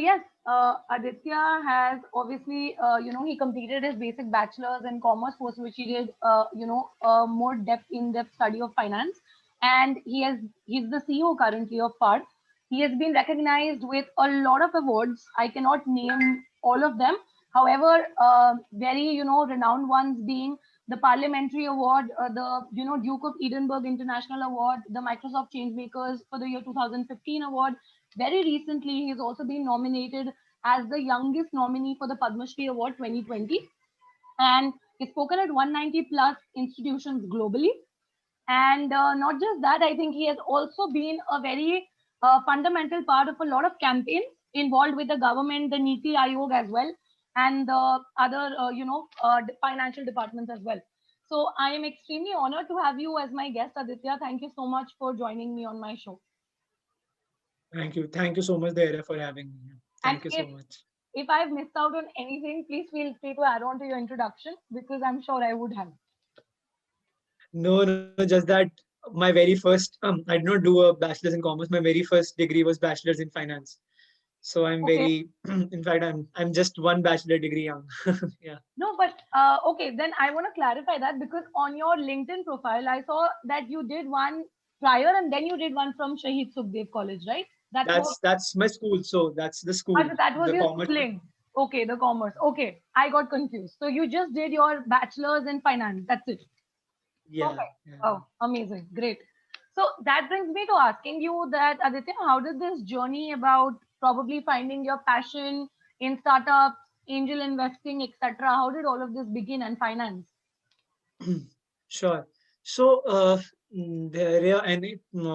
yes, Aditya has obviously, he completed his basic bachelor's in commerce, post which he did, more in-depth study of finance, and he's the CEO currently of FAR. He has been recognized with a lot of awards. I cannot name all of them. However, very renowned ones being the Parliamentary Award, the Duke of Edinburgh International Award, the Microsoft Changemakers for the year 2015 award. Very recently, he's also been nominated as the youngest nominee for the Padma Shri Award 2020. And he's spoken at 190 plus institutions globally. And not just that, I think he has also been a very fundamental part of a lot of campaigns involved with the government, the Niti Aayog as well, and the other, financial departments as well. So I am extremely honored to have you as my guest, Aditya. Thank you so much for joining me on my show. Thank you. Thank you so much, Daira, for having me. And Thank you so much. if I've missed out on anything, please feel free to add on to your introduction because I'm sure I would have. No, just that my very first, I did not do a bachelor's in commerce. My very first degree was bachelor's in finance. So I'm Okay. very, in fact, I'm just one bachelor degree young. Yeah. No, but okay, then I want to clarify that because on your LinkedIn profile, I saw that you did one prior and then you did one from Shahid Sukhdev College, right? That's what, That's my school. So that's the school, that was the your commerce. schooling. Okay, the commerce. Okay, I got confused. So you just did your bachelor's in finance. That's it. Yeah. Perfect. Yeah. Oh, amazing. Great. So that brings me to asking you that, Aditya, how did this journey about probably finding your passion in startups, angel investing, etc., how did all of this begin and finance? Sure. So, there,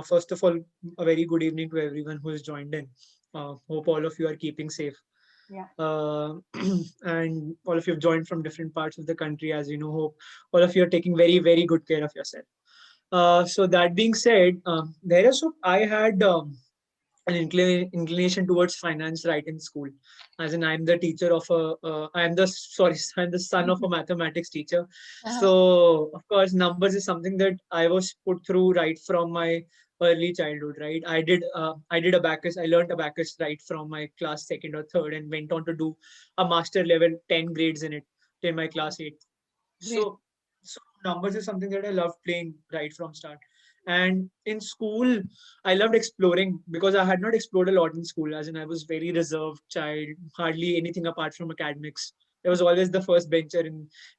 first of all, a very good evening to everyone who has joined in. Hope all of you are keeping safe. Yeah. Uh, and all of you have joined from different parts of the country, as you know. Hope all of you are taking very, very good care of yourself. So that being said, there is so I had an inclination towards finance right in school. As in, I'm the teacher of a, I'm the sorry, I'm the son of a mathematics teacher. Uh-huh. So of course, numbers is something that I was put through right from my early childhood. Right, I did abacus. I learned abacus right from my class second or third, and went on to do a master level 10 grades in it till my class 8. Great. So numbers is something that I loved playing right from start. And in school, I loved exploring because I had not explored a lot in school. As in, I was very reserved child, hardly anything apart from academics. I was always the first bencher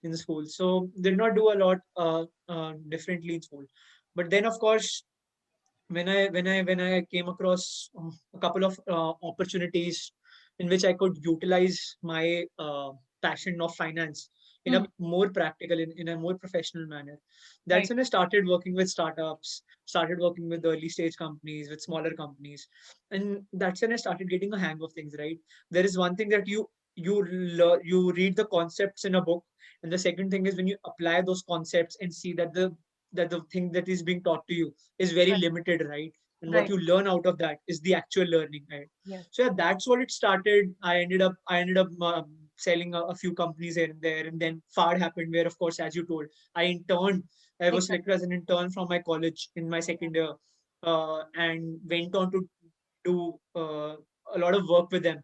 in school, so did not do a lot differently in school. But then, of course, when I came across a couple of opportunities in which I could utilize my passion of finance in Hmm. a more practical, in a more professional manner. That's Right. when I started working with startups, started working with early stage companies, with smaller companies, and that's when I started getting a hang of things. Right, there is one thing that you read the concepts in a book, and the second thing is when you apply those concepts and see that the thing that is being taught to you is very Right. limited, right? And what Right. you learn out of that is the actual learning, right? Yes. So yeah, that's what it started. I ended up selling a few companies here and there, and then FAD happened, where of course, as you told, I interned. I was Exactly. selected as an intern from my college in my second year, and went on to do a lot of work with them.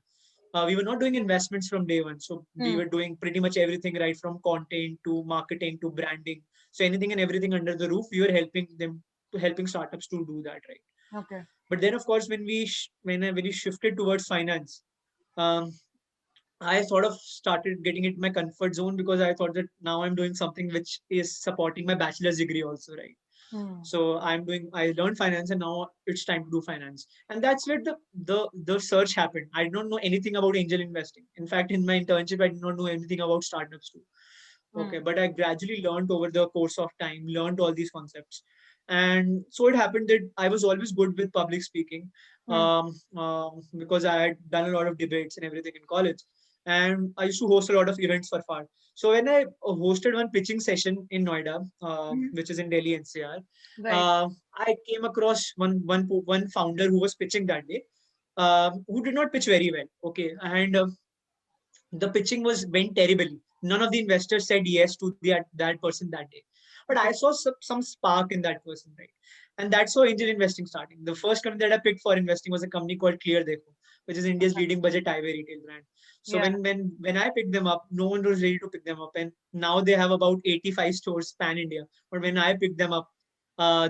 We were not doing investments from day one, so we Hmm. were doing pretty much everything, right from content to marketing to branding. So anything and everything under the roof, we were helping startups to do that, right? Okay. But then, of course, when we shifted towards finance, um, I sort of started getting into my comfort zone because I thought that now I'm doing something which is supporting my bachelor's degree also, right? Hmm. So I learned finance, and now it's time to do finance. And that's where the search happened. I did not know anything about angel investing. In fact, in my internship, I did not know anything about startups too. Okay, Hmm. but I gradually learned over the course of time, learned all these concepts. And so it happened that I was always good with public speaking, Hmm. because I had done a lot of debates and everything in college. And I used to host a lot of events for FAR. So when I hosted one pitching session in Noida, Hmm. which is in Delhi NCR, Right. I came across one founder who was pitching that day, who did not pitch very well. Okay, and the pitching was went terribly. None of the investors said yes to that person that day. But I Okay. saw some spark in that person, right? And that's how angel investing started. The first company that I picked for investing was a company called Clear Dekho. which is India's leading budget eyewear retail brand. So Yeah. when I picked them up, no one was ready to pick them up, and now they have about 85 stores pan India. But when I picked them up,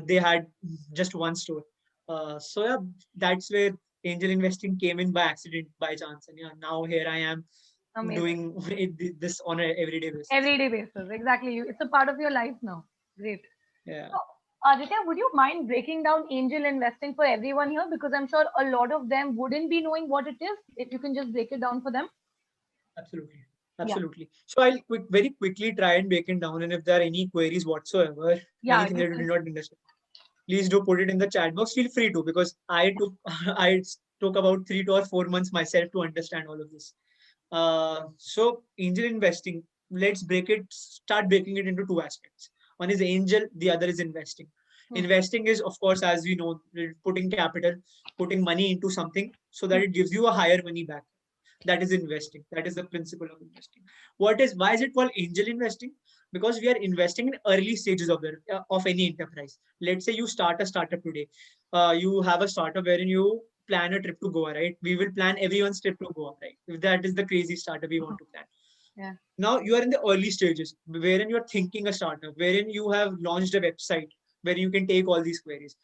they had just one store. So yeah, that's where angel investing came in by accident, by chance, and yeah, now here I am Amazing. doing this on a everyday basis. Everyday basis. Exactly. It's a part of your life now. Great. Yeah. So, Aditya, would you mind breaking down angel investing for everyone here? Because I'm sure a lot of them wouldn't be knowing what it is. If you can just break it down for them. Absolutely. Yeah. Absolutely. So I'll very quickly try and break it down. And if there are any queries whatsoever, Yeah. anything that you did not understand, please do put it in the chat box. Feel free to, because I took I took about 3 to 4 months myself to understand all of this. So angel investing, let's start breaking it into two aspects. One is angel, the other is investing. Hmm. Investing is, of course, as we know, putting capital, putting money into something so that it gives you a higher money back. That is investing. That is the principle of investing. Why is it called angel investing? Because we are investing in early stages of any enterprise. Let's say you start a startup today. You have a startup wherein you plan a trip to Goa, right? We will plan everyone's trip to Goa, right? If that is the crazy startup we want to plan. Yeah. Now you are in the early stages wherein you're thinking a startup, wherein you have launched a website where you can take all these queries,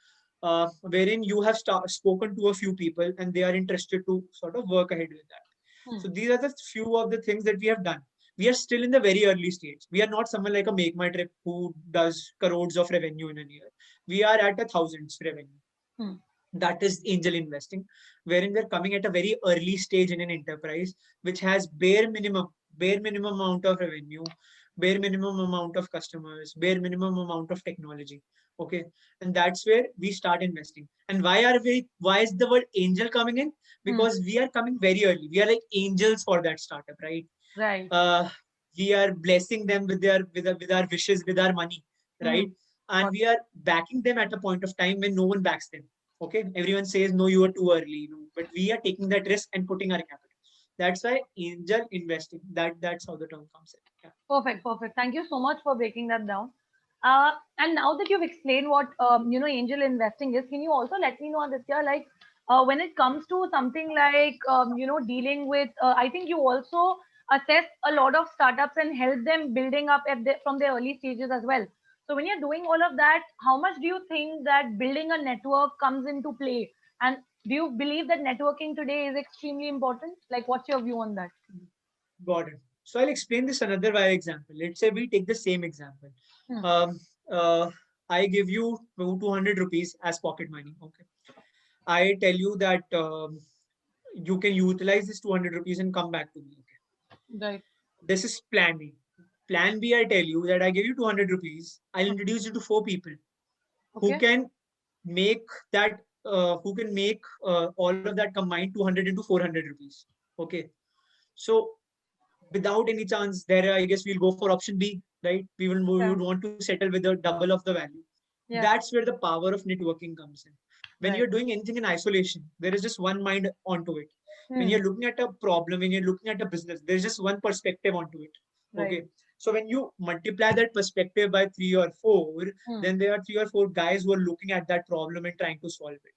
wherein you have spoken to a few people and they are interested to sort of work ahead with that. Hmm. So these are the few of the things that we have done. We are still in the very early stage. We are not someone like a Make My Trip who does crores of revenue in a year. We are at a thousands revenue. Hmm. That is angel investing, wherein we're coming at a very early stage in an enterprise which has bare minimum amount of revenue, bare minimum amount of customers, bare minimum amount of technology. Okay. And that's where we start investing. And why is the word angel coming in? Hmm. Because we are coming very early. We are like angels for that startup, right? Right. We are blessing them with our wishes, with our money, Hmm. right? And Got we are backing them at a point of time when no one backs them. Okay, everyone says no, you are too early, but we are taking that risk and putting our capital. That's why angel investing. That's how the term comes in. Yeah. Perfect, perfect. Thank you so much for breaking that down. And now that you've explained what angel investing is, can you also let me know, Aditya, like when it comes to something like dealing with, I think you also assess a lot of startups and help them building up from their early stages as well. So when you're doing all of that, how much do you think that building a network comes into play? And do you believe that networking today is extremely important? Like, what's your view on that? Got it. So I'll explain this another by example. Let's say we take the same example. Hmm. Um, uh, I give you 200 rupees as pocket money. Okay. I tell you that you can utilize this 200 rupees and come back to me. Okay. Right. This is plan B. Plan B, I tell you that I give you 200 rupees. I'll introduce you to 4 people who Okay. can make who can make all of that combined 200 into 400 rupees. Okay. So without any chance, there I guess we'll go for option B, right? We Yeah. would want to settle with a double of the value. Yeah. That's where the power of networking comes in. When Right. you're doing anything in isolation, there is just one mind onto it. When Hmm. you're looking at a problem, when you're looking at a business, there's just one perspective onto it. Right. Okay. So when you multiply that perspective by 3 or 4, Hmm. then there are 3 or 4 guys who are looking at that problem and trying to solve it.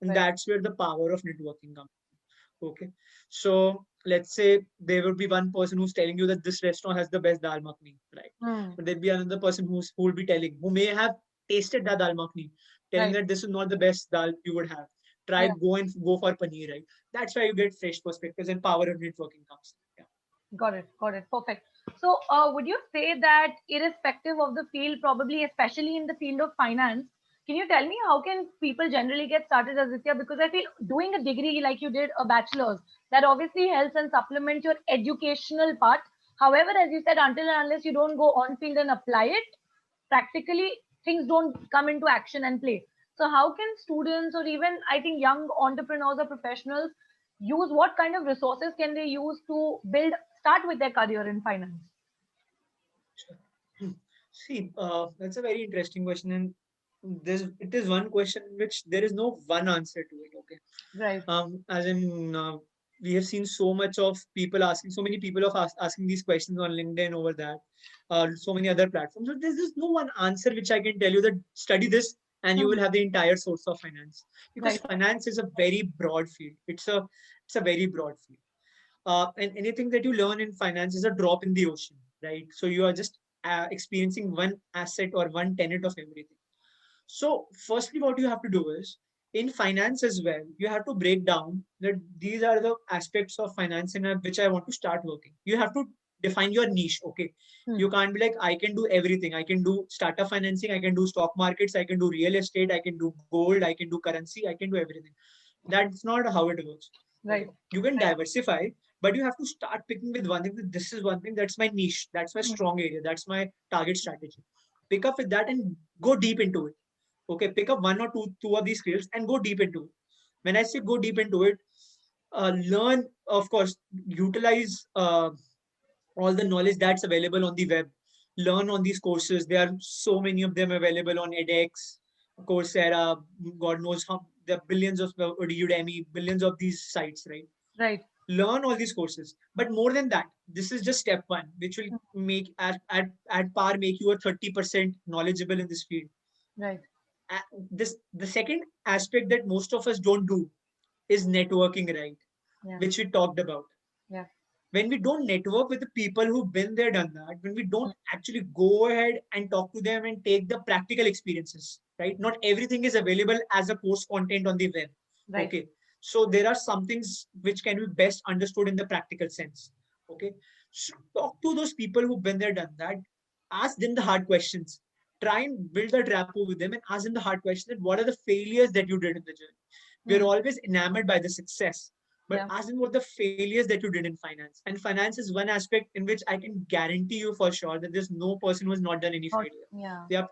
And Right. that's where the power of networking comes. Okay. So let's say there would be one person who's telling you that this restaurant has the best dal makhni, right? Hmm. But there'd be another person who will be telling, who may have tasted the dal makhni, telling Right. that this is not the best dal you would have. Try Yeah. go for paneer, right? That's why you get fresh perspectives and power of networking comes. Yeah. Got it. Got it. Perfect. So, would you say that irrespective of the field, probably especially in the field of finance, can you tell me how can people generally get started, Aditya? Because I feel doing a degree like you did, a bachelor's, that obviously helps and supplements your educational part. However, as you said, until and unless you don't go on field and apply it, practically things don't come into action and play. So how can students or even I think young entrepreneurs or professionals use what kind of resources can they use to start with their career in finance? Sure. See, that's a very interesting question, and it is one question which there is no one answer to it. Okay. Right. As in, we have seen so much of people asking, so many people of asking these questions on LinkedIn over that, so many other platforms. So there's no one answer which I can tell you that study this and you will Mhm. have the entire source of finance, because Right. finance is a very broad field. It's a very broad field. And anything that you learn in finance is a drop in the ocean, right? So you are just experiencing one asset or one tenet of everything. So, firstly, what you have to do is in finance as well, you have to break down that these are the aspects of finance in which I want to start working. You have to define your niche. Okay. Hmm. You can't be like, I can do everything. I can do startup financing. I can do stock markets. I can do real estate. I can do gold. I can do currency. I can do everything. That's not how it works. Okay. Right. You can diversify, but you have to start picking with one thing. This is one thing. That's my niche. That's my Hmm. strong area. That's my target strategy. Pick up with that and go deep into it. Okay, pick up one or two of these skills and go deep into it. When I say go deep into it, learn, of course, utilize all the knowledge that's available on the web. Learn on these courses. There are so many of them available on edX, Coursera. God knows how there are billions of Udemy, billions of these sites, right? Right. Learn all these courses, but more than that, this is just step one, which will make at par make you a 30% knowledgeable in this field. Right. This the second aspect that most of us don't do is networking, right? Yeah. Which we talked about. Yeah. When we don't network with the people who've been there, done that, when we don't actually go ahead and talk to them and take the practical experiences, right? Not everything is available as a course content on the web. Right. Okay. So there are some things which can be best understood in the practical sense. Okay. So talk to those people who've been there, done that. Ask them the hard questions. Try and build that rapport with them and ask them the hard question that what are the failures that you did in the journey? We're always enamored by the success, but Yeah. ask them what the failures that you did in finance. And finance is one aspect in which I can guarantee you for sure that there's no person who has not done any Or- failure. yeah. They are,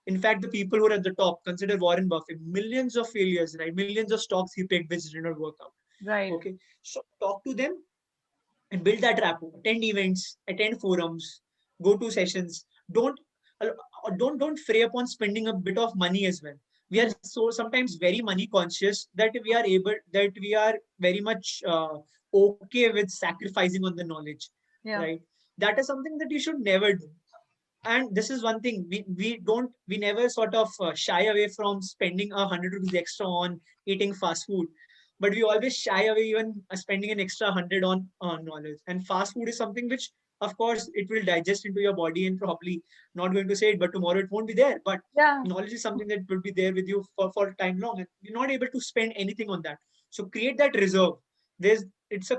in fact, the people who are at the top, consider Warren Buffett, millions of failures, right? Millions of stocks he picked which did not work out. Right. Okay. So talk to them and build that rapport. Attend events, attend forums, go to sessions. Don't fray upon spending a bit of money as well. We are so sometimes very money conscious that we are very much okay with sacrificing on the knowledge, Yeah. right? That is something that you should never do. And this is one thing we never sort of shy away from spending 100 rupees extra on eating fast food, but we always shy away even spending an extra 100 on knowledge. And fast food is something which, of course, it will digest into your body and probably not going to say it, but tomorrow it won't be there. But Yeah. knowledge is something that will be there with you for time long, and you're not able to spend anything on that. So create that reserve. There's it's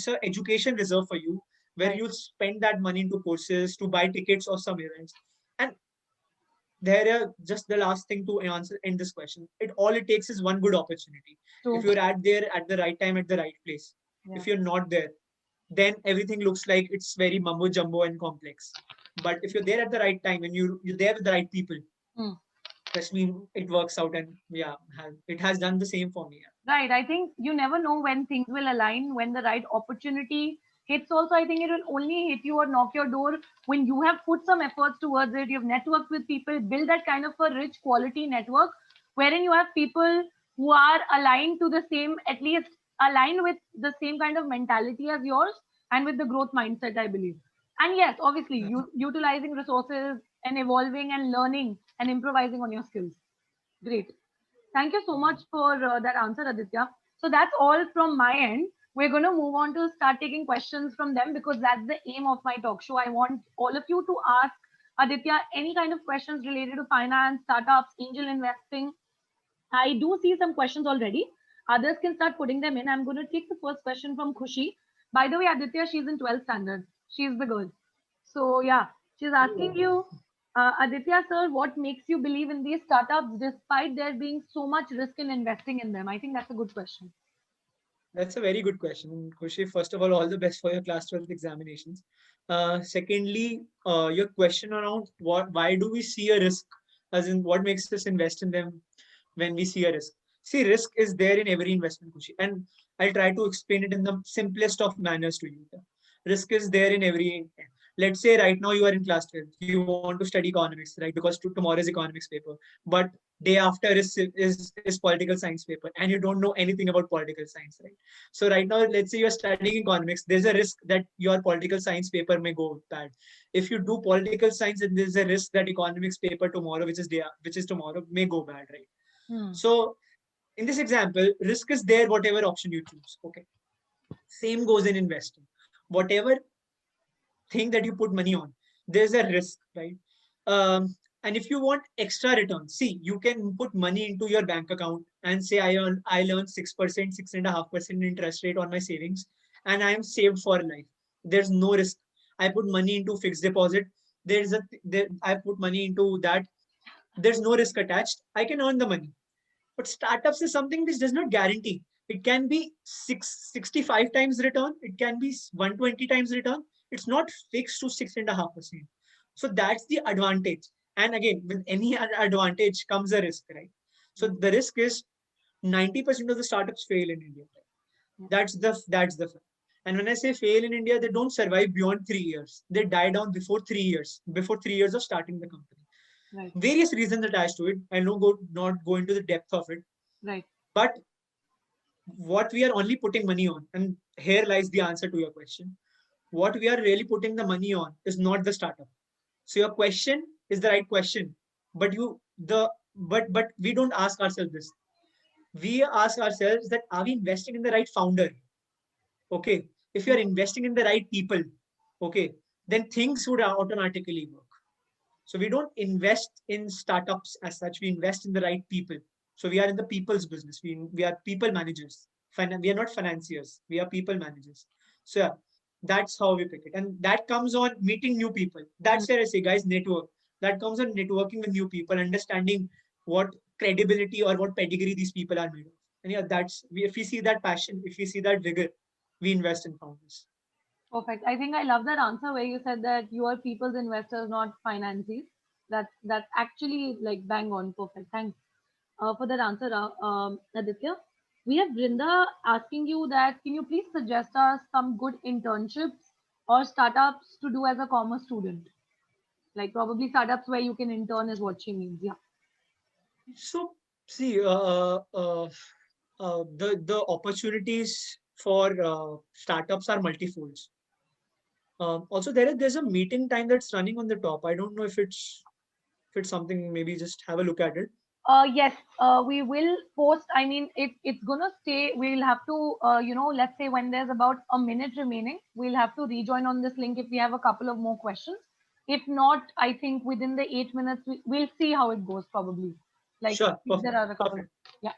a education reserve for you where Right. you spend that money into courses to buy tickets or some events. And there are just the last thing to answer in this question. It takes is one good opportunity. True. If you're at there at the right time at the right place. Yeah. If you're not there, then everything looks like it's very mumbo jumbo and complex. But if you're there at the right time and you're there with the right people, Hmm. trust me, it works out. And yeah, it has done the same for me. Right. I think you never know when things will align, when the right opportunity hits. Also, I think it will only hit you or knock your door when you have put some efforts towards it. You've networked with people, build that kind of a rich quality network wherein you have people who are aligned to the same, at least aligned with the same kind of mentality as yours and with the growth mindset, I believe. And yes, obviously, you utilizing resources and evolving and learning and improvising on your skills. Great. Thank you so much for that answer, Aditya. So that's all from my end. We're going to move on to start taking questions from them because that's the aim of my talk show. I want all of you to ask Aditya any kind of questions related to finance, startups, angel investing. I do see some questions already. Others can start putting them in. I'm going to take the first question from Khushi. By the way, Aditya, she's in 12th standard. She's the girl. So, yeah, she's asking you, Aditya, sir, what makes you believe in these startups despite there being so much risk in investing in them? I think that's a good question. That's a very good question, Kushi. First of all the best for your class 12th examinations. Secondly, your question around why do we see a risk, as in what makes us invest in them when we see a risk. See, risk is there in every investment, Kushi, and I'll try to explain it in the simplest of manners to you. Risk is there in every. Let's say right now you are in class 12, you want to study economics, right? Because tomorrow is economics paper, but day after is political science paper, and you don't know anything about political science, right? So right now, let's say you're studying economics, there's a risk that your political science paper may go bad. If you do political science, then there's a risk that economics paper tomorrow, which is tomorrow, may go bad, right? Hmm. So in this example, risk is there whatever option you choose. Okay. Same goes in investing. Whatever thing that you put money on, there's a risk, right? And if you want extra return, see, you can put money into your bank account and say, I earn 6%, 6.5% interest rate on my savings, and I am saved for life. There's no risk. I put money into fixed deposit. I put money into that. There's no risk attached. I can earn the money. But startups is something which does not guarantee. It can be 65 times return. It can be 120 times return. It's not fixed to 6.5%. So that's the advantage. And again, with any advantage comes a risk, right? So the risk is 90% of the startups fail in India. That's the fact. And when I say fail in India, they don't survive beyond 3 years. They die down before 3 years, before 3 years of starting the company. Right. Various reasons attached to it. I'll not go into the depth of it. Right. But what we are only putting money on, and here lies the answer to your question. What we are really putting the money on is not the startup. So your question is the right question, but we don't ask ourselves this. We ask ourselves that, are we investing in the right founder? Okay. If you are investing in the right people, okay, then things would automatically work. So we don't invest in startups as such. We invest in the right people. So we are in the people's business. We are people managers. We are not financiers. We are people managers. So yeah, that's how we pick it. And that comes on meeting new people. That's where I say, guys, network. That comes on networking with new people, understanding what credibility or what pedigree these people are made of. And yeah, if we see that passion, if we see that vigor, we invest in founders. Perfect. I think I love that answer where you said that you are people's investors, not finances. That's actually like bang on. Perfect. Thanks for that answer, Aditya. We have Brinda asking you that can you please suggest us some good internships or startups to do as a commerce student? Like probably startups where you can intern is what she means. Yeah. So see, the opportunities for startups are multifolds. Also, there's a meeting time that's running on the top. I don't know if it's something. Maybe just have a look at it. Yes, we will post. I mean, it's gonna stay. We'll have to, let's say when there's about a minute remaining, we'll have to rejoin on this link if we have a couple of more questions. If not, I think within the 8 minutes, we'll see how it goes probably. Like Sure, if there perfect, are a couple. perfect, Yeah.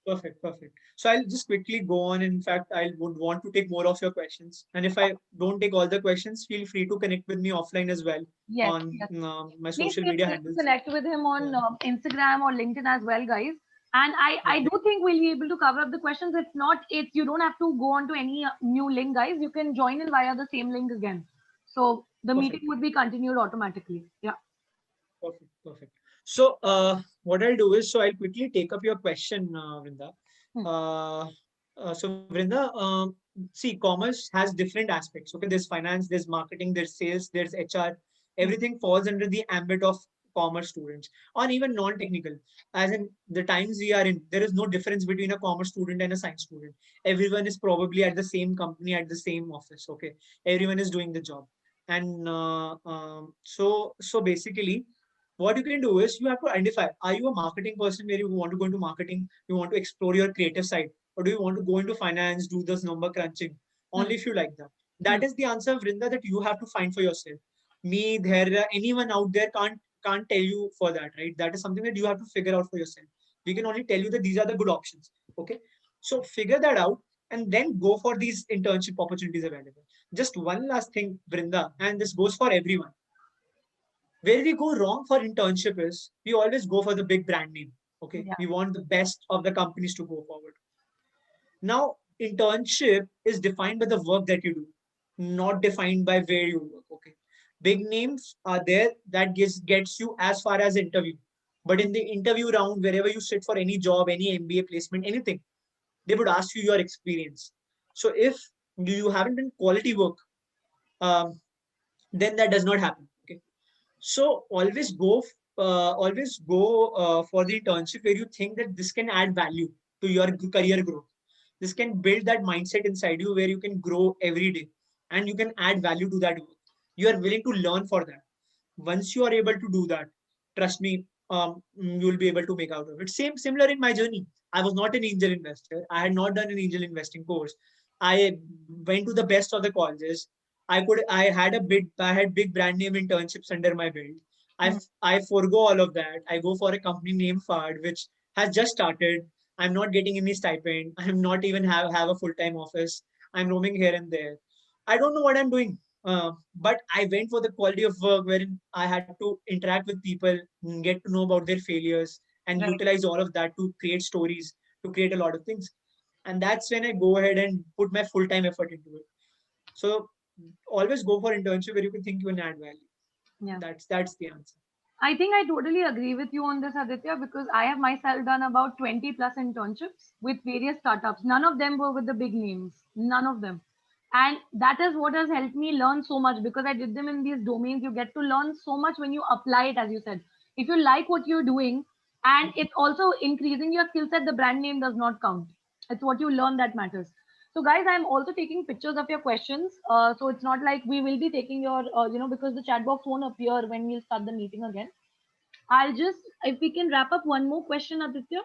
perfect, perfect. So I'll just quickly go on. In fact, I would want to take more of your questions. And if I don't take all the questions, feel free to connect with me offline as well Yes. on Yes. my Please social feel media free to handles. connect with him on Yeah, Instagram or LinkedIn as well, guys. And I yeah. do think we'll be able to cover up the questions. If not, it's you don't have to go on to any new link, guys. You can join in via the same link again. So the meeting Perfect. would be continued automatically. Yeah. Perfect. Perfect. So, what I'll do is, so I'll quickly take up your question, Vrinda. Hmm. So, Vrinda, see, commerce has different aspects. Okay, there's finance, there's marketing, there's sales, there's HR. Hmm. Everything falls under the ambit of commerce students, or even non-technical. As in the times we are in, there is no difference between a commerce student and a science student. Everyone is probably at the same company, at the same office. Okay, everyone is doing the job, and so basically what you can do is you have to identify, are you a marketing person where you want to go into marketing, you want to explore your creative side, or do you want to go into finance, do this number crunching? Hmm. Only if you like that. Hmm. That is the answer, Vrinda, that you have to find for yourself. Me, there, anyone out there can't tell you for that, right? That is something that you have to figure out for yourself. We can only tell you that these are the good options. Okay, so figure that out and then go for these internship opportunities available. Just one last thing, Vrinda, and this goes for everyone. Where we go wrong for internship is we always go for the big brand name. Okay, Yeah. we want the best of the companies to go forward. Now, internship is defined by the work that you do, not defined by where you work. Okay, big names are there that gets you as far as interview, but in the interview round, wherever you sit for any job, any MBA placement, anything, they would ask you your experience. So if you haven't done quality work, um, then that does not happen. Okay, so always go for the internship where you think that this can add value to your career growth. This can build that mindset inside you where you can grow every day and you can add value to that work. You are willing to learn for that. Once you are able to do that, trust me, you will be able to make out of it. Similar in my journey. I was not an angel investor. I had not done an angel investing course. I went to the best of the colleges. I had big brand name internships under my belt. I forego all of that. I go for a company named FARD, which has just started. I'm not getting any stipend. I'm not even have a full-time office. I'm roaming here and there. I don't know what I'm doing. But I went for the quality of work wherein I had to interact with people, get to know about their failures, and Right. utilize all of that to create stories, to create a lot of things. And that's when I go ahead and put my full-time effort into it. So always go for internship where you can think you can add value. Yeah. That's the answer. I think I totally agree with you on this, Aditya, because I have myself done about 20 plus internships with various startups. None of them were with the big names. None of them. And that is what has helped me learn so much because I did them in these domains. You get to learn so much when you apply it, as you said. If you like what you're doing and it's also increasing your skill set, the brand name does not count. It's what you learn that matters. So, guys, I'm also taking pictures of your questions. So it's not like we will be taking your, because the chat box won't appear when we'll start the meeting again. I'll just, if we can wrap up one more question, Aditya,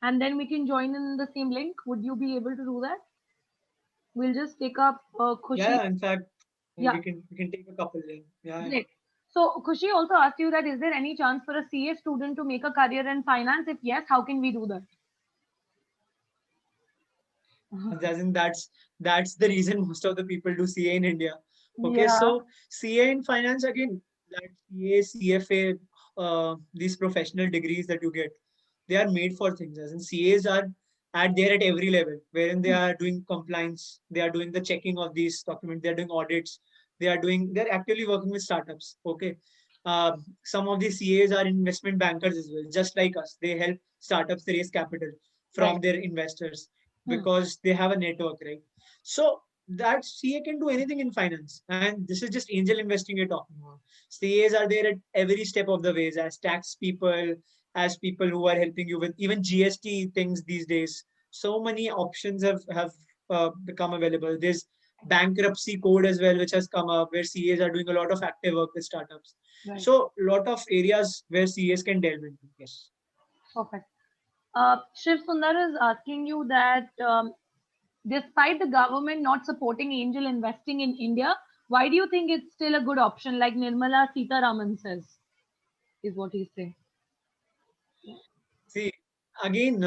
and then we can join in the same link. Would you be able to do that? We'll just take up Yeah, Khushi. yeah, in fact, Yeah, we can take a couple then. Yeah, yeah. great. So Khushi also asked you that is there any chance for a CA student to make a career in finance? If yes, how can we do that? As in that's the reason most of the people do CA in India. Okay, Yeah. so CA in finance again, that CA, CFA, these professional degrees that you get, they are made for things. As in CAs are at there at every level, wherein they are doing compliance, they are doing the checking of these documents, they are doing audits, they're actively working with startups. Okay. Some of these CAs are investment bankers as well, just like us. They help startups raise capital Right. from their investors Hmm. because they have a network, right? So that CA can do anything in finance. And this is just angel investing you're talking about. CAs are there at every step of the ways as tax people, as people who are helping you with even GST things these days. So many options have become available. There's bankruptcy code as well, which has come up where CAs are doing a lot of active work with startups. Right. So a lot of areas where CAs can delve into. Yes. Perfect. Shiv Sundar is asking you that despite the government not supporting angel investing in India, why do you think it's still a good option, like Nirmala Sitaraman says, is what he's saying? See, again,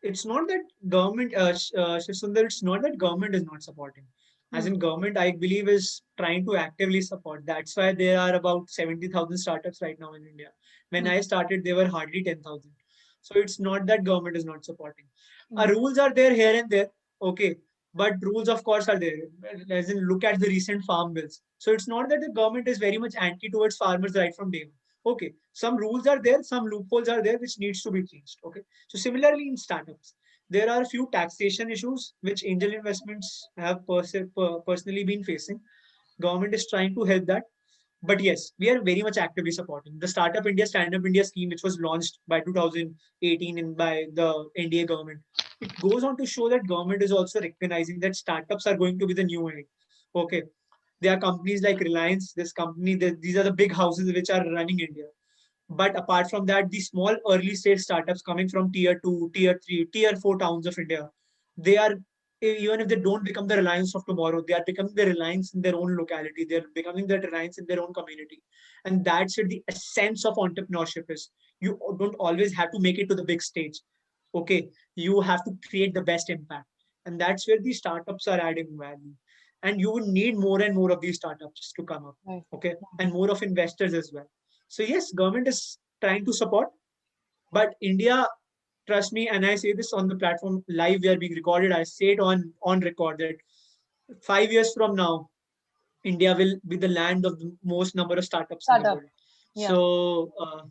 it's not that government, Shiv Sundar, it's not that government is not supporting. As Hmm. in government, I believe is trying to actively support. That's why there are about 70,000 startups right now in India. When Hmm. I started, there were hardly 10,000. So it's not that government is not supporting. Hmm. Rules are there here and there, okay, but rules of course are there. As in, look at the recent farm bills. So it's not that the government is very much anti towards farmers right from day one. Okay, some rules are there, some loopholes are there which needs to be changed. Okay, so similarly in startups, there are a few taxation issues which angel investments have personally been facing. Government is trying to help that. But yes, we are very much actively supporting the Startup India, Stand Up India scheme, which was launched by 2018 and by the NDA government. It goes on to show that government is also recognizing that startups are going to be the new age. Okay, there are companies like Reliance, this company, these are the big houses which are running India. But apart from that, the small early stage startups coming from tier two, tier three, tier four towns of India, they are, even if they don't become the Reliance of tomorrow, they are becoming the Reliance in their own locality. They're becoming the Reliance in their own community. And that's where the essence of entrepreneurship is. You don't always have to make it to the big stage. Okay. You have to create the best impact. And that's where these startups are adding value. And you would need more and more of these startups to come up. Right. Okay. And more of investors as well. So yes, government is trying to support, but India, trust me, and I say this on the platform live, we are being recorded. I say it on record that 5 years from now, India will be the land of the most number of startups in the Startup. world. Yeah.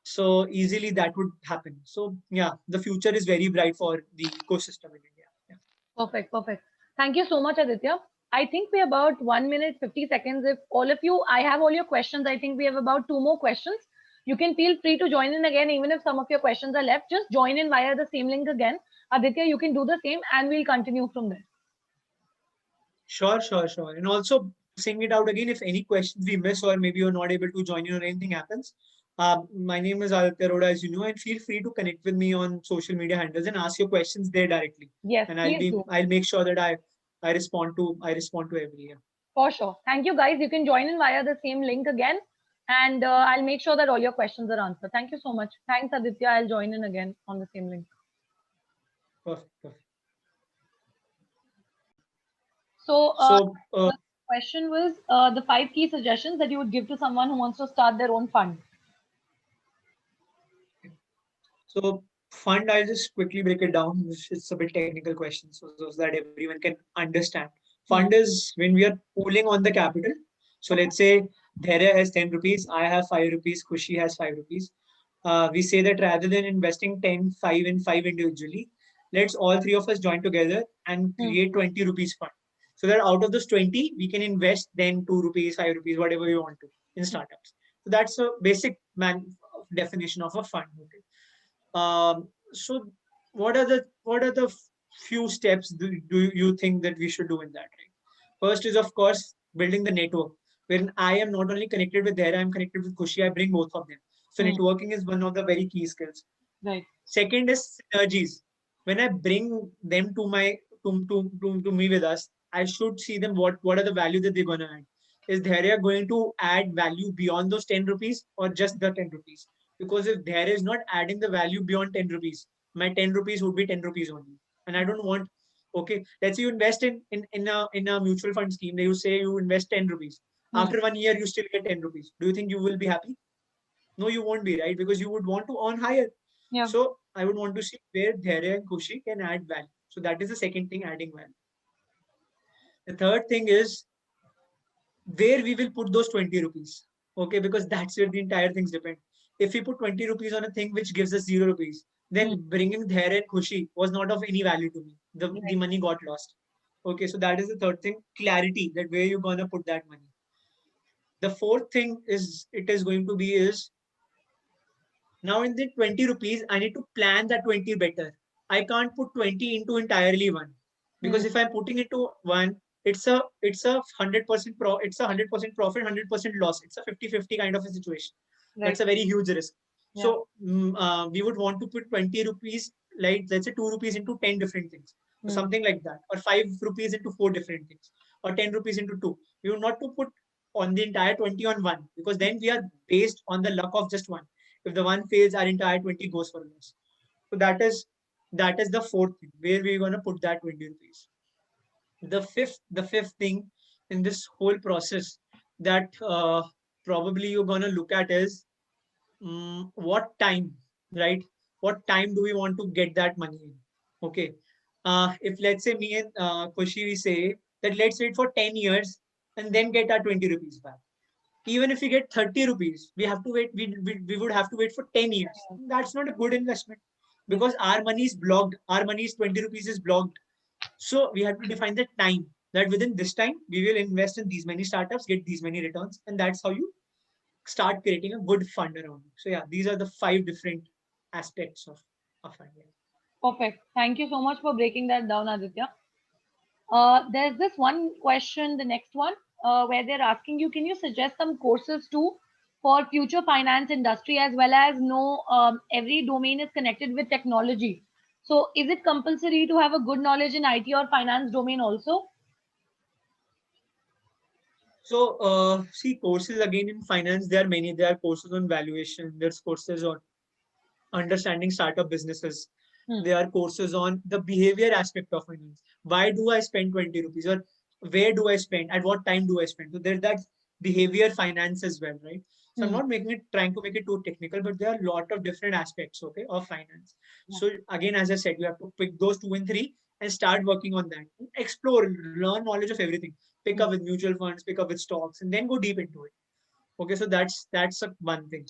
So easily that would happen. So yeah, the future is very bright for the ecosystem in India. Yeah. Perfect. Perfect. Thank you so much, Aditya. I think we're about 1 minute, 50 seconds. If all of you, I have all your questions. I think we have about two more questions. You can feel free to join in again, even if some of your questions are left. Just join in via the same link again. Aditya, you can do the same and we'll continue from there. Sure, sure, sure. And also sing it out again if any questions we miss or maybe you're not able to join in or anything happens. My name is Aditya Roda, as you know, and feel free to connect with me on social media handles and ask your questions there directly. Yes, And please do. I'll make sure that I respond to every. Yeah. For sure. Thank you, guys. You can join in via the same link again, and I'll make sure that all your questions are answered. Thank you so much. Thanks, Aditya. I'll join in again on the same link. Perfect. Perfect. So, So, the question was the 5 key suggestions that you would give to someone who wants to start their own fund. so fund, I'll just quickly break it down. It's a bit technical question, so that everyone can understand. Fund is when we are pooling on the capital. So let's say Dhairya has 10 rupees, I have 5 rupees, Khushi has 5 rupees. We say that rather than investing 10, 5 and 5 individually, let's all three of us join together and create 20 rupees fund. So that out of those 20, we can invest then 2 rupees, 5 rupees, whatever we want to in startups. So that's a basic definition of a fund. Okay. So what are the few steps do you think that we should do in that? Right? First is of course building the network. When I am not only connected with Dara, I'm connected with Kushi. I bring both of them. So networking is one of the very key skills. Right. Second is synergies. When I bring them to my to me with us, I should see them what are the value that they're gonna add. Is Dhairya going to add value beyond those 10 rupees or just the 10 rupees? Because if there is not adding the value beyond 10 rupees, my 10 rupees would be 10 rupees only. And I don't want, okay, let's say you invest in a mutual fund scheme. You say you invest 10 rupees. After 1 year, you still get 10 rupees. Do you think you will be happy? No, you won't be, right? Because you would want to earn higher. Yeah. So I would want to see where Dhairya and Kushi can add value. So that is the second thing, adding value. The third thing is where we will put those 20 rupees. Okay, because that's where the entire things depend. If we put 20 rupees on a thing which gives us 0 rupees, then bringing Dhairya and Kushi was not of any value to me. The money got lost. Okay, so that is the third thing, clarity that where you're gonna put that money. The fourth thing is it is going to be is now in the 20 rupees, I need to plan that 20 better. I can't put 20 into entirely one. Because if I'm putting into one, it's a 100% it's a 100% profit, 100% loss. It's a 50-50 kind of a situation. Right. That's a very huge risk. Yeah. So we would want to put 20 rupees, like let's say 2 rupees into 10 different things. So something like that. Or 5 rupees into 4 different things. Or 10 rupees into 2. We would not to put on the entire 20 on one, because then we are based on the luck of just one. If the one fails, our entire 20 goes for loss. So that is the fourth thing where we're gonna put that 20 rupees. The fifth thing in this whole process that probably you're gonna look at is what time, right? What time do we want to get that money in? Okay. If let's say me and Kushi, we say that let's wait for 10 years and then get our 20 rupees back. Even if we get 30 rupees, we have to wait. We would have to wait for 10 years. That's not a good investment because our money is blocked. Our money is 20 rupees is blocked. So we have to define the time that within this time, we will invest in these many startups, get these many returns. And that's how you start creating a good fund around you. So yeah, these are the 5 different aspects of a fund. Yeah. Perfect. Thank you so much for breaking that down, Aditya. There's this one question, the next one, where they're asking you, can you suggest some courses too for future finance industry, as well as know every domain is connected with technology. So is it compulsory to have a good knowledge in IT or finance domain also? So see, courses again in finance, there are many. There are courses on valuation. There's courses on understanding startup businesses. There are courses on the behavior aspect of finance. Why do I spend 20 rupees, or where do I spend? At what time do I spend? So there's that behavior finance as well, right? So I'm not trying to make it too technical, but there are a lot of different aspects, okay, of finance. So again, as I said, you have to pick those 2 and 3 and start working on that. Explore, learn knowledge of everything. Pick up with mutual funds, pick up with stocks, and then go deep into it. Okay, so that's a one thing.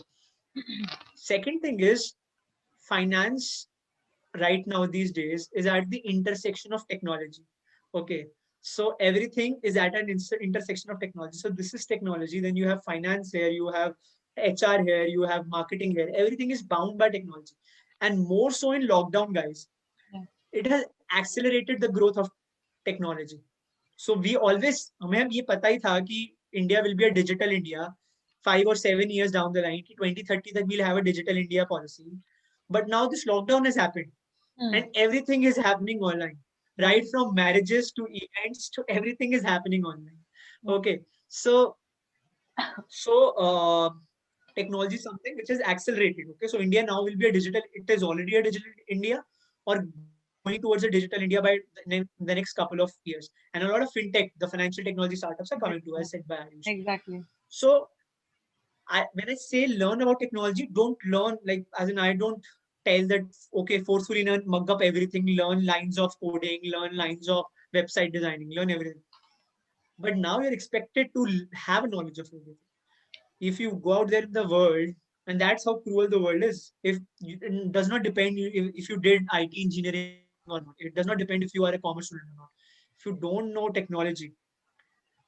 Second thing is finance right now these days is at the intersection of technology. Okay. So everything is at an intersection of technology. So this is technology. Then you have finance here, you have HR here, you have marketing here. Everything is bound by technology. And more so in lockdown, guys, it has accelerated the growth of technology. So we always, हमें ये पता ही था कि India will be a digital India. 5 or 7 years down the line, 2030, that we'll have a digital India policy. But now this lockdown has happened and everything is happening online, right? From marriages to events to everything is happening online. Okay. So technology is something which is accelerated. Okay. So India now will be a digital, it is already a digital India or going towards a digital India by the next couple of years. And a lot of fintech, the financial technology startups are coming to, as said by Ayush. Exactly. So when I say learn about technology, don't learn like as in I don't tell that okay, forcefully learn, mug up everything, learn lines of coding, learn lines of website designing, learn everything. But now you're expected to have a knowledge of everything. If you go out there in the world, and that's how cruel the world is. If you, it does not depend if you did IT engineering or not. It does not depend if you are a commerce student or not. If you don't know technology,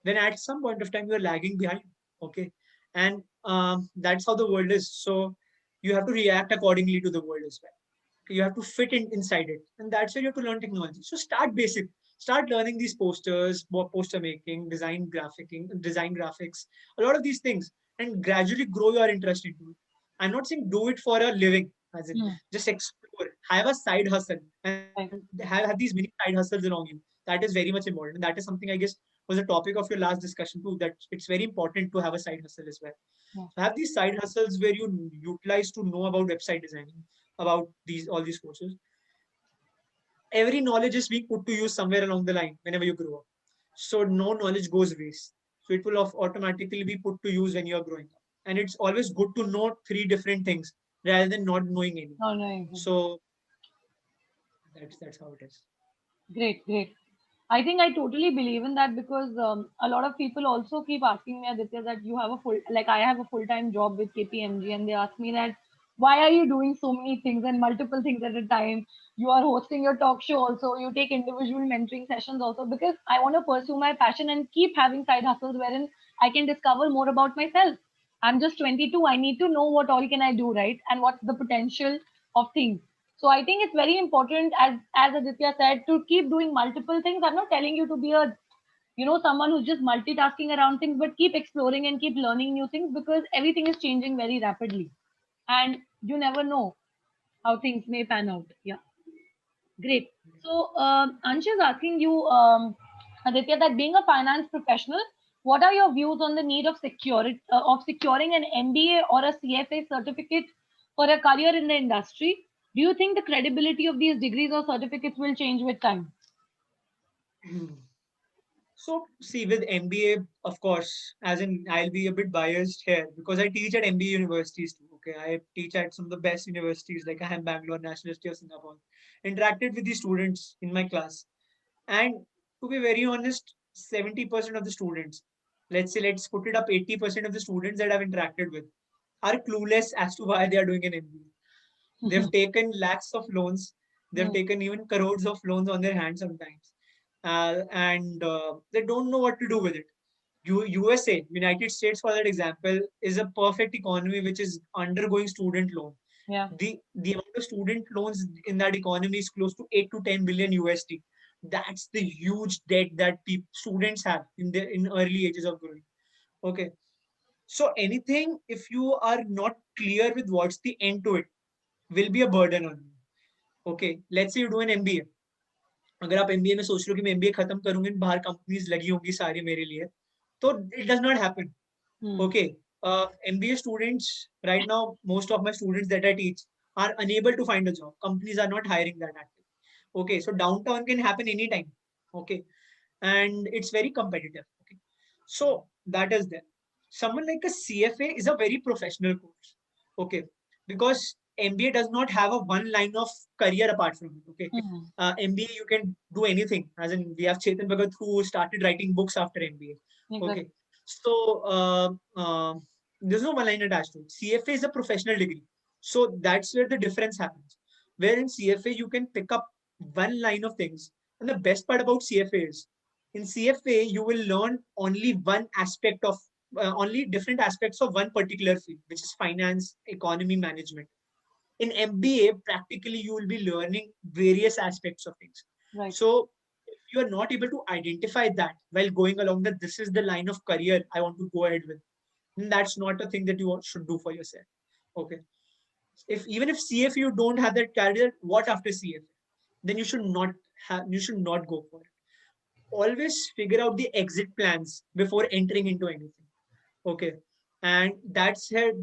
then at some point of time you're lagging behind. Okay. And that's how the world is. So you have to react accordingly to the world as well. You have to fit in inside it, and that's where you have to learn technology. So start basic, start learning these posters, poster making, design graphics, a lot of these things, and gradually grow your interest into it. I'm not saying do it for a living, as in just explore, have a side hustle, and have these many side hustles along you. That is very much important, and that is something I guess was a topic of your last discussion too, that it's very important to have a side hustle as well. So have these side hustles where you utilize to know about website designing, about these all these courses. Every knowledge is being put to use somewhere along the line whenever you grow up. So no knowledge goes waste. So it will automatically be put to use when you are growing up. And it's always good to know three different things rather than not knowing any. No, no. So that's how it is. Great, great. I think I totally believe in that because a lot of people also keep asking me, Aditya, that you have a like I have a full-time job with KPMG, and they ask me that why are you doing so many things and multiple things at a time? You are hosting your talk show also, you take individual mentoring sessions also, because I want to pursue my passion and keep having side hustles wherein I can discover more about myself. I'm just 22. I need to know what all can I do, right? And what's the potential of things. So I think it's very important, as Aditya said, to keep doing multiple things. I'm not telling you to be a someone who's just multitasking around things, but keep exploring and keep learning new things because everything is changing very rapidly, and you never know how things may pan out. Yeah, great. So Ansh is asking you, Aditya, that being a finance professional, what are your views on the need of securing an MBA or a CFA certificate for a career in the industry? Do you think the credibility of these degrees or certificates will change with time? So see, with MBA, of course, as in I'll be a bit biased here because I teach at MBA universities too. Okay, I teach at some of the best universities like IIM Bangalore, National University of Singapore. Interacted with the students in my class, and to be very honest, 70% of the students, let's put it up, 80% of the students that I've interacted with are clueless as to why they are doing an MBA. They've taken lakhs of loans. They've taken even crores of loans on their hands sometimes, and they don't know what to do with it. USA, United States, for that example, is a perfect economy which is undergoing student loan. Yeah. The amount of student loans in that economy is close to 8 to 10 billion USD. That's the huge debt that students have in early ages of growing. Okay, so anything if you are not clear with what's the end to it will be a burden on you. Okay, let's say you do an MBA. अगर आप MBA में सोच रहे हो कि मैं MBA खत्म करूंगी, बाहर कंपनीज लगी होंगी सारी मेरे लिए, तो it does not happen. Okay, MBA students right now, most of my students that I teach are unable to find a job. Companies are not hiring that active. Okay, so downtown can happen anytime. Okay, and it's very competitive. Okay, so that is there. Someone like a CFA is a very professional course. Okay, because MBA does not have a one line of career apart from it. Okay, MBA you can do anything. As in, we have Chetan Bhagat who started writing books after MBA. Okay, so there's no one line attached to it. CFA is a professional degree, so that's where the difference happens. Where in CFA you can pick up one line of things, and the best part about CFA is in CFA you will learn only one aspect of only different aspects of one particular field, which is finance, economy, management. In MBA, practically you will be learning various aspects of things. Right. So if you are not able to identify that while going along that this is the line of career I want to go ahead with, then that's not a thing that you should do for yourself. Okay. If even if CFA you don't have that career, what after CFA? Then you should not go for it. Always figure out the exit plans before entering into anything. Okay. And that's where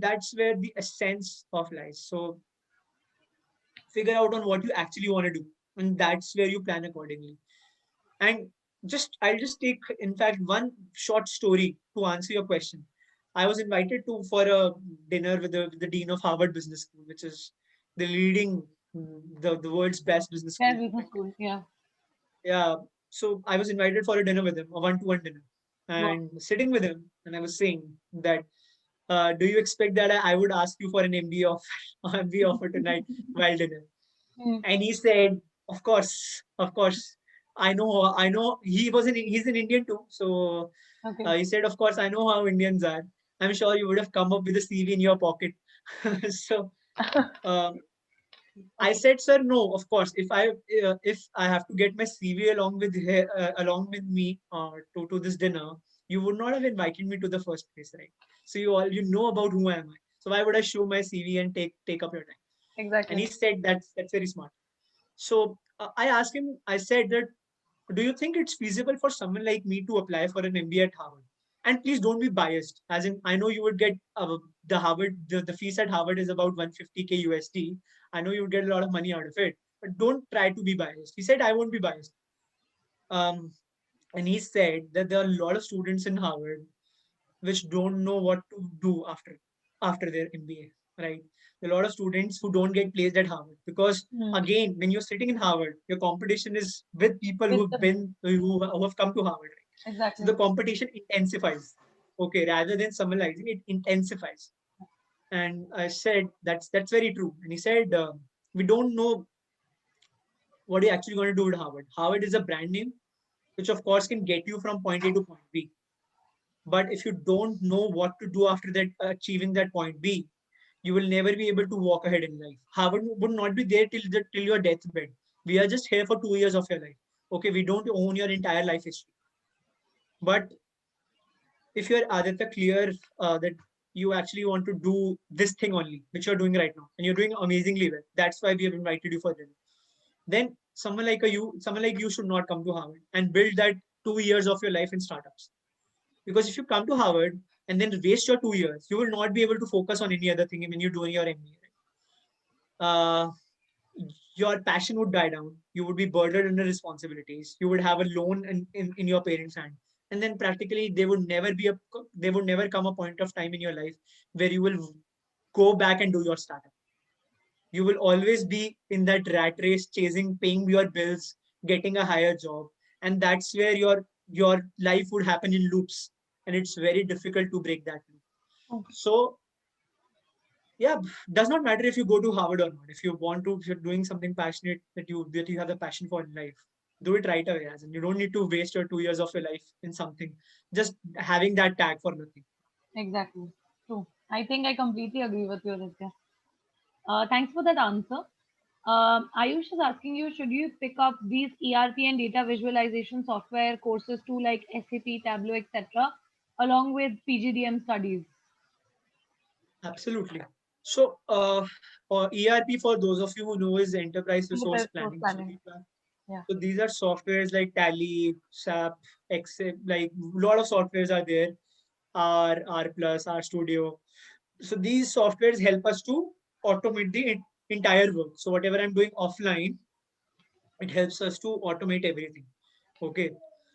the essence of lies. So figure out on what you actually want to do. And that's where you plan accordingly. And I'll just take, in fact, one short story to answer your question. I was invited to for a dinner with the dean of Harvard Business School, which is the leading, the world's best business Yeah, school. business school. Yeah. Yeah. So I was invited for a dinner with him, a one-to-one dinner, Wow. and sitting with him, and I was saying that, do you expect that I would ask you for an MBA offer, MBA offer tonight while dinner? Mm. And he said, of course. I know he's an Indian too. So Okay. he said, of course, I know how Indians are. I'm sure you would have come up with a CV in your pocket. So um, I Okay. said, sir, no, of course. If I have to get my CV along with me to this dinner, you would not have invited me to the first place, right? So you know about who am I. So why would I show my CV and take up your time? And he Exactly. said that's very smart. So I asked him, I said that, do you think it's feasible for someone like me to apply for an MBA at Harvard? And please don't be biased. As in, I know you would get the fees at Harvard is about 150K USD. I know you would get a lot of money out of it, but don't try to be biased. He said, I won't be biased. Um, and he said that there are a lot of students in Harvard which don't know what to do after their MBA, right? There are a lot of students who don't get placed at Harvard because, Mm. again, when you're sitting in Harvard, your competition is with people With who've the been who have come to Harvard, right? So exactly. the competition intensifies. Okay, rather than summarizing, it intensifies. And I said that's very true. And he said, we don't know what you're actually going to do at Harvard. Harvard is a brand name, which of course can get you from point A to point B. But if you don't know what to do after that, achieving that point B, you will never be able to walk ahead in life. Harvard would not be there till your deathbed. We are just here for 2 years of your life. Okay, we don't own your entire life history. But if you're Aditya clear that you actually want to do this thing only, which you're doing right now, and you're doing amazingly well, that's why we have invited you for dinner. Then someone like you should not come to Harvard and build that 2 years of your life in startups. Because if you come to Harvard and then waste your 2 years, you will not be able to focus on any other thing when you're doing your MBA. Your passion would die down. You would be burdened under responsibilities. You would have a loan in your parents' hand. And then practically there would never come a point of time in your life where you will go back and do your startup. You will always be in that rat race, chasing, paying your bills, getting a higher job. And that's where your life would happen in loops. And it's very difficult to break that loop. Okay. So yeah, does not matter if you go to Harvard or not. If you want to, if you're doing something passionate that you have the passion for in life, do it right away. As in, you don't need to waste your 2 years of your life in something, just having that tag for nothing. Exactly. True. I think I completely agree with you, Aditya. Thanks for that answer. Ayush is asking you, should you pick up these ERP and data visualization software courses too, like SAP, Tableau, etc., along with PGDM studies? Absolutely. So, ERP, for those of you who know, is Enterprise Resource Enterprise resource Planning. planning. Yeah. So these are softwares like Tally, SAP, Excel. Like a lot of softwares are there. R Plus, R Studio. So these softwares help us to automate the entire work. So whatever I'm doing offline, it helps us to automate everything. Okay.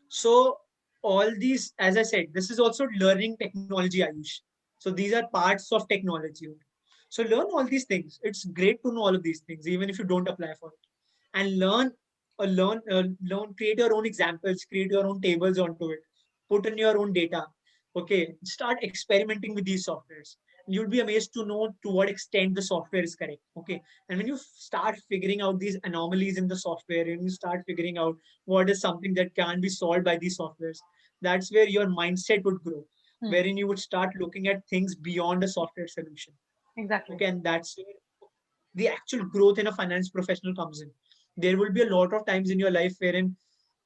So all these, as I said, this is also learning technology, Ayush. So these are parts of technology. So learn all these things. It's great to know all of these things, even if you don't apply for it. And create your own examples, create your own tables onto it, put in your own data. Okay. Start experimenting with these softwares. You'll be amazed to know to what extent the software is correct. Okay. And when you start figuring out these anomalies in the software and you start figuring out what is something that can be solved by these softwares, that's where your mindset would grow, Hmm. wherein you would start looking at things beyond a software solution. Exactly. Okay. And that's where the actual growth in a finance professional comes in. There will be a lot of times in your life wherein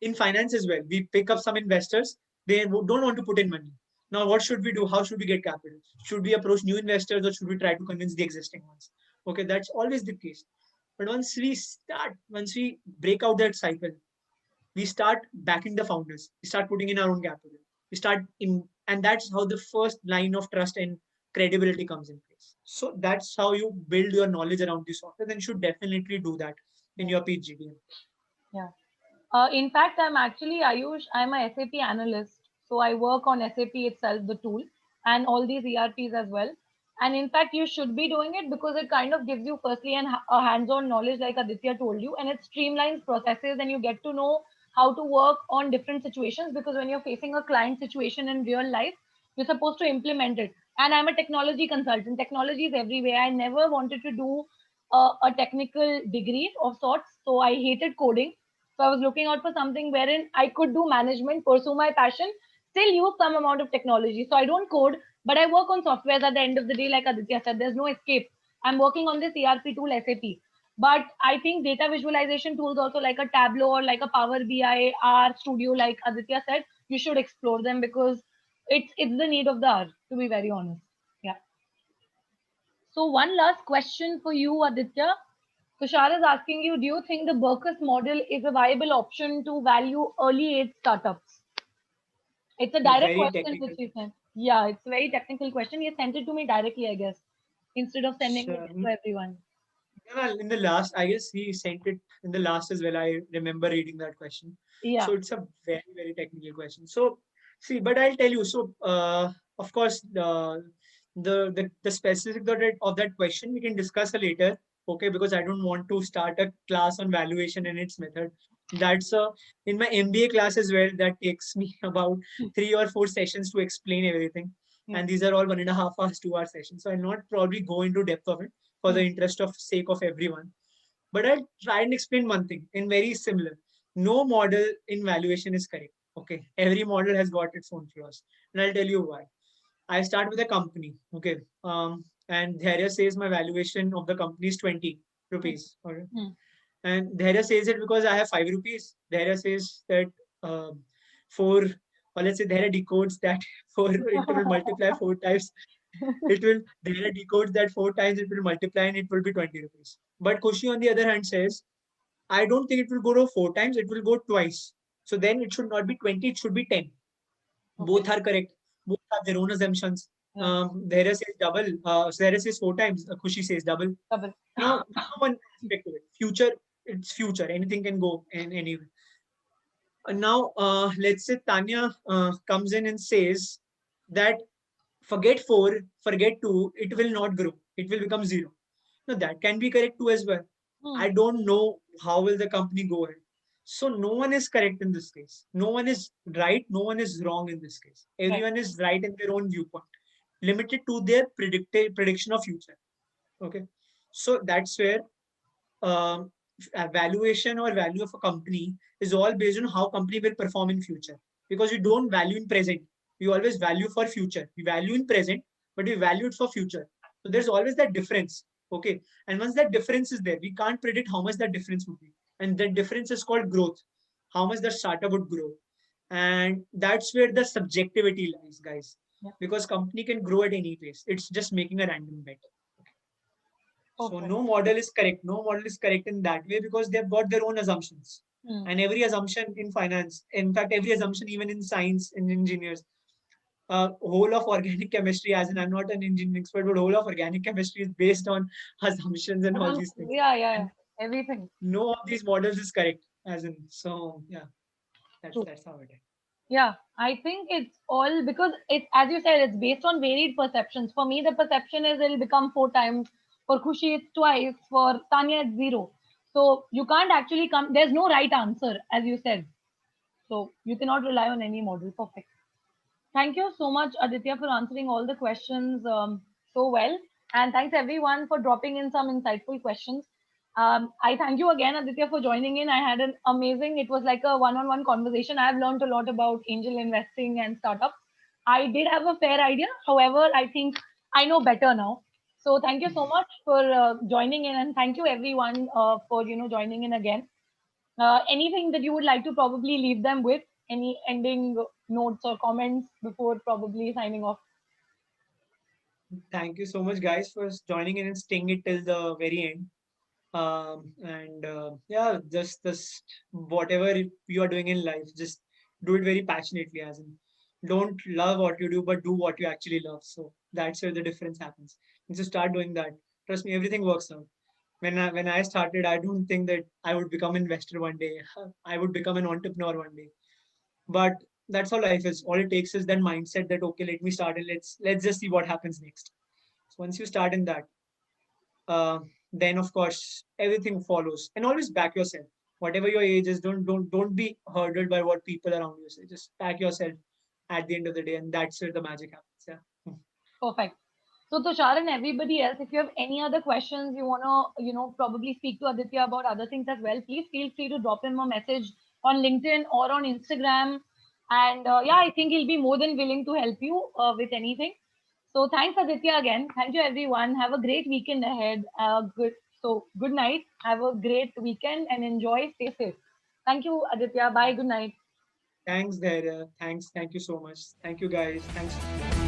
in finance as well, we pick up some investors, they don't want to put in money. Now, what should we do? How should we get capital? Should we approach new investors or should we try to convince the existing ones? Okay, that's always the case. But once we break out that cycle, we start backing the founders. We start putting in our own capital. We start in, and that's how the first line of trust and credibility comes in place. So that's how you build your knowledge around the software. Then you should definitely do that in Yeah. your PGDM. Yeah. In fact, I'm actually Ayush. I'm a SAP analyst, so I work on SAP itself, the tool, and all these ERPs as well. And in fact, you should be doing it because it kind of gives you firstly a hands-on knowledge, like Aditya told you, and it streamlines processes, and you get to know how to work on different situations. Because when you're facing a client situation in real life, you're supposed to implement it. And I'm a technology consultant. Technology is everywhere. I never wanted to do a technical degree of sorts, so I hated coding. So I was looking out for something wherein I could do management, pursue my passion, still use some amount of technology. So I don't code, but I work on softwares at the end of the day, like Aditya said, there's no escape. I'm working on this ERP tool, SAP. But I think data visualization tools also like a Tableau or like a Power BI, R Studio, like Aditya said, you should explore them because it's the need of the hour, to be very honest. Yeah. So one last question for you, Aditya. Tushar is asking you, do you think the Berkus model is a viable option to value early age startups? It's a direct Very question which technical. he sent. Yeah, it's a very technical question. He sent it to me directly, I guess, instead of sending it So, to everyone. yeah, in the last, I guess he sent it in the last as well. I remember reading that question. Yeah. So it's a very, very technical question. So see, but I'll tell you. So of course, the specific of that question we can discuss later. Okay, because I don't want to start a class on valuation and its method. That's in my MBA class as well. That takes me about 3 or 4 sessions to explain everything, Yeah. and these are all 1.5 hours, 2 hour sessions. So I'll not probably go into depth of it for the Hmm. interest of sake of everyone. But I'll try and explain one thing in very similar. No model in valuation is correct. Okay. Every model has got its own flaws. And I'll tell you why. I start with a company. Okay. And Dhairya says my valuation of the company is 20 Hmm. rupees. Okay. Hmm. And Dhairya says it because I have 5 rupees. Dhairya says that for, or let's say Dhairya decodes that for it will multiply 4 times. It will Dhairya decodes that 4 times, it will multiply and it will be 20 rupees. But Kushi on the other hand says, I don't think it will go to 4 times, it will go twice. So then it should not be 20, it should be 10. Okay. Both are correct. Both have their own assumptions. Yeah. Dhairya says double. Dhairya says 4 times. Kushi says double. Double. Now, one aspect of it. Future, it's future. Anything can go in any way. Now, let's say Tanya comes in and says that forget 4, forget 2, it will not grow. It will become 0. Now, that can be correct too as well. Hmm. I don't know how will the company go ahead. So no one is correct in this case. No one is right. No one is wrong in this case. Right. Everyone is right in their own viewpoint, limited to their prediction of future. Okay. So that's where um, valuation or value of a company is all based on how company will perform in future, because we don't value in present, we always value for future. We value in present, but we value it for future. So there's always that difference. Okay. And once that difference is there, we can't predict how much that difference would be, and that difference is called growth, how much the startup would grow. And that's where the subjectivity lies, guys, Yeah. because company can grow at any pace, it's just making a random bet. So Perfect. no model is correct. No model is correct in that way because they've got their own assumptions. Hmm. And every assumption in finance, in fact, every assumption even in science, in engineers, whole of organic chemistry, as in I'm not an engineering expert, but whole of organic chemistry is based on assumptions and all these things. Yeah, yeah, yeah. And Everything. no of these models is correct. As in, so yeah, True. that's how it is. Yeah, I think it's all because it's, as you said, it's based on varied perceptions. For me, the perception is it'll become 4 times. For Kushi, it's twice. For Tanya, it's zero. So you can't actually come. There's no right answer, as you said. So you cannot rely on any model. Perfect. Thank you so much, Aditya, for answering all the questions so well. And thanks everyone for dropping in some insightful questions. I thank you again, Aditya, for joining in. I had an amazing, it was like a one on one conversation. I've learned a lot about angel investing and startups. I did have a fair idea. However, I think I know better now. So thank you so much for joining in, and thank you everyone for joining in again. Anything that you would like to probably leave them with any ending notes or comments before probably signing off? Thank you so much, guys, for joining in and staying it till the very end. And yeah, just whatever you are doing in life, just do it very passionately. As in, don't love what you do, but do what you actually love. So that's where the difference happens. And so start doing that. Trust me, everything works out. When I started, I don't think that I would become an investor one day. I would become an entrepreneur one day. But that's how life is. All it takes is that mindset that okay, let me start and let's just see what happens next. So once you start in that, uh, then of course everything follows. And always back yourself. Whatever your age is, don't be hurdled by what people around you say. Just back yourself at the end of the day, and that's where the magic happens. Yeah. Perfect. So Tushar and everybody else, if you have any other questions you wanna, probably speak to Aditya about other things as well, please feel free to drop him a message on LinkedIn or on Instagram. And yeah, I think he'll be more than willing to help you with anything. So thanks Aditya again. Thank you everyone. Have a great weekend ahead. Good night. Have a great weekend and enjoy. Stay safe. Thank you Aditya. Bye. Good night. Thanks, Dhairya. Thank you so much. Thank you, guys. Thanks.